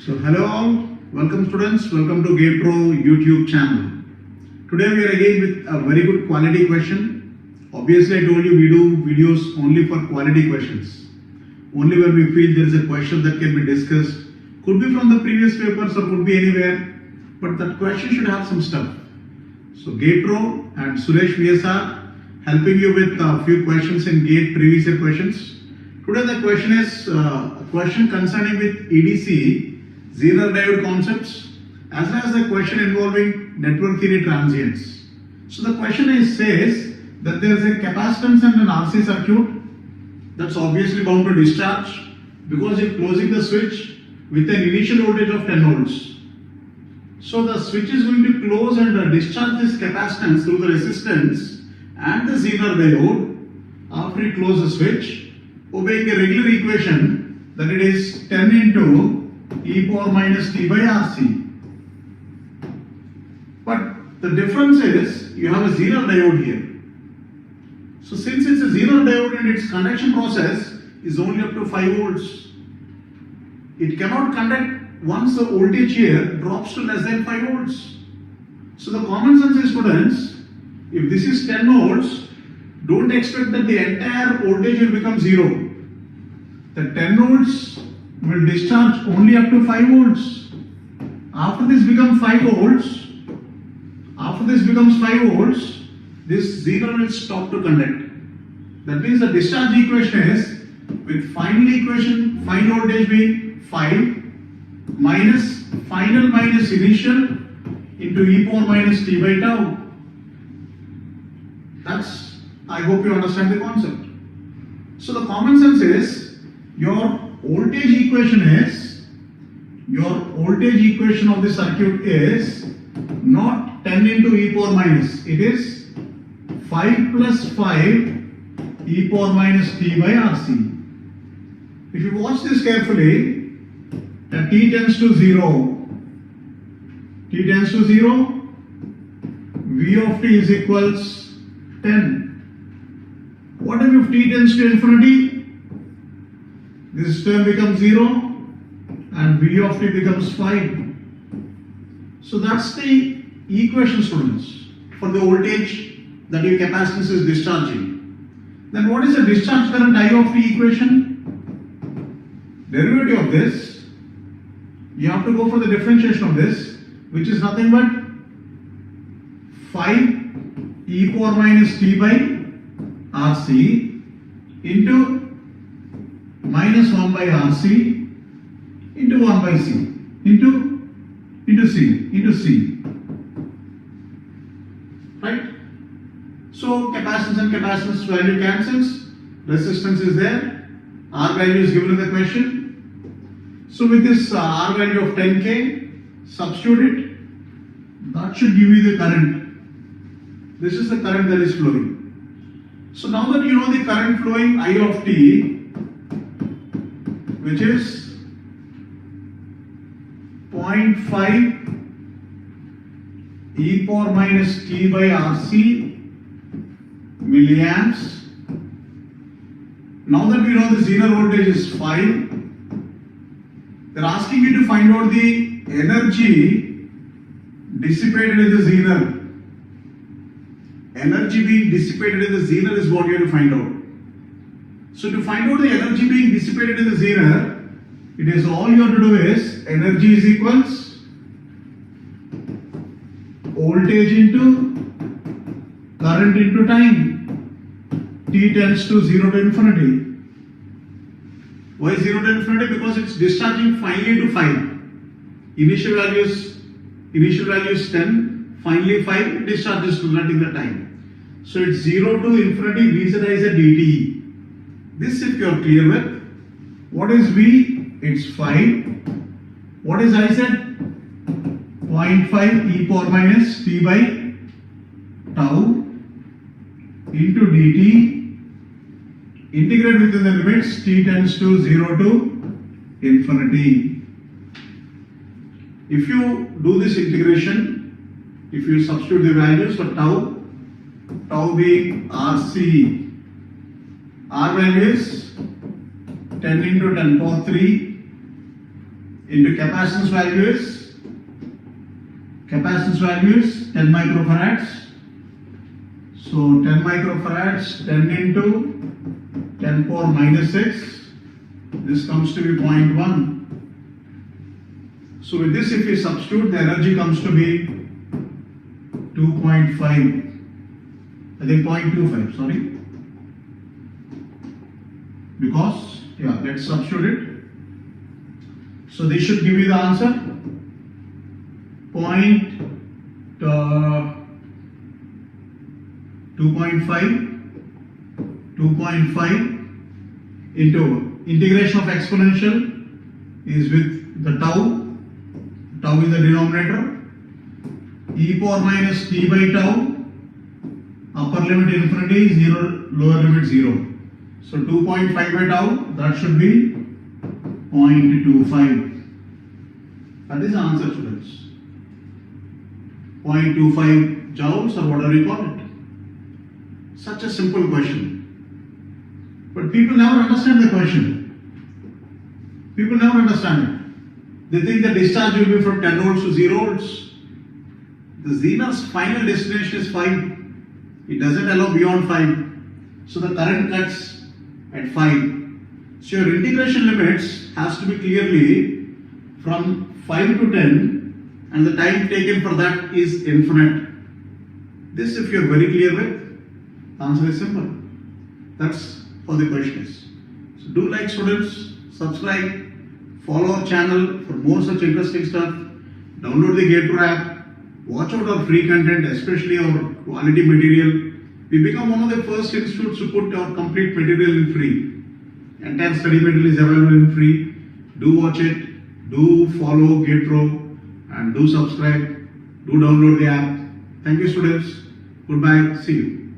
So hello all, welcome students, welcome to GatePro YouTube channel. Today we are again with a very good quality question. Obviously I told you we do videos only for quality questions. Only when we feel there is a question that can be discussed. Could be from the previous papers or could be anywhere. But that question should have some stuff. So GatePro and Suresh VSR helping you with a few questions in Gate previous year questions. Today the question is a question concerning with ECE, Zener Diode concepts, as well as the question involving network theory transients. So the question says that there is a capacitance and an RC circuit that's obviously bound to discharge because you're closing the switch with an initial voltage of 10 volts. So the switch is going to close and discharge this capacitance through the resistance and the Zener diode after you close the switch, obeying a regular equation that it is 10 into e power minus t by RC. But the difference is you have a Zener diode here. So since it's a Zener diode and its conduction process is only up to 5 volts, it cannot conduct once the voltage here drops to less than 5 volts. So the common sense is, students, if this is 10 volts, don't expect that the entire voltage will become 0. The 10 volts will discharge only up to 5 volts. After this becomes 5 volts, this Zener will stop to conduct. That means the discharge equation is with final voltage being 5 minus final minus initial into e power minus t by tau. I hope you understand the concept. So the common sense is your voltage equation of the circuit is not 10 into e power minus, it is 5 plus 5 e power minus t by RC. If you watch this carefully, at t tends to 0, v of t is equals 10. What if t tends to infinity? This term becomes 0 and v of t becomes 5. So that's the equation, students, for the voltage that your capacitance is discharging. Then what is the discharge current I of t equation? Derivative of this, you have to go for the differentiation of this, which is nothing but 5 e power minus t by RC into minus 1 by RC into 1 by C into C. Right? So capacitance and capacitance value cancels, resistance is there, R value is given in the question. So with this R value of 10K, substitute it, that should give you the current. This is the current that is flowing. So now that you know the current flowing I of t, which is 0.5 e power minus t by RC milliamps. Now that we know the Zener voltage is 5, they are asking you to find out the energy dissipated in the Zener. Energy being dissipated in the Zener is what you have to find out. So to find out the energy being dissipated in the Zener, it is all you have to do is energy is equals voltage into current into time. T tends to 0 to infinity. Why 0 to infinity? Because it's discharging finally to 5. Initial value is 10, finally 5 discharges to nothing the time. So it's 0 to infinity V Z I Z dt. This if you are clear with. What is V? It's 5. What is I Z? 0.5 e power minus t by tau into dt. Integrate within the limits t tends to 0 to infinity. If you do this integration, if you substitute the values for tau being RC, R value is 10 into 10 power 3 into capacitance value is 10 microfarads. So 10 microfarads, 10 into 10 power minus 6. This comes to be 0.1. So with this, if we substitute, the energy comes to be 2.5. I think 0.25, sorry. Because, yeah, let's substitute it. So this should give you the answer. 2.5 into integration of exponential is with the tau in the denominator, e power minus t by tau, upper limit infinity, 0, lower limit 0. So 2.5 by tau, that should be 0.25. That is the answer, students. 0.25 joules or whatever you call it. Such a simple question. But people never understand the question. People never understand it. They think the discharge will be from 10 volts to 0 volts. The Zener's final destination is 5. It doesn't allow beyond 5. So the current cuts at 5. So your integration limits has to be clearly from 5 to 10, and the time taken for that is infinite. This, if you are very clear with, the answer is simple. That's all the question is. So do like, students, subscribe, follow our channel for more such interesting stuff. Download the GatePro app. Watch out our free content, especially our quality material. We become one of the first institutes to put our complete material in free. Entire study material is available in free. Do watch it. Do follow GatePro and do subscribe. Do download the app. Thank you, students. Goodbye. See you.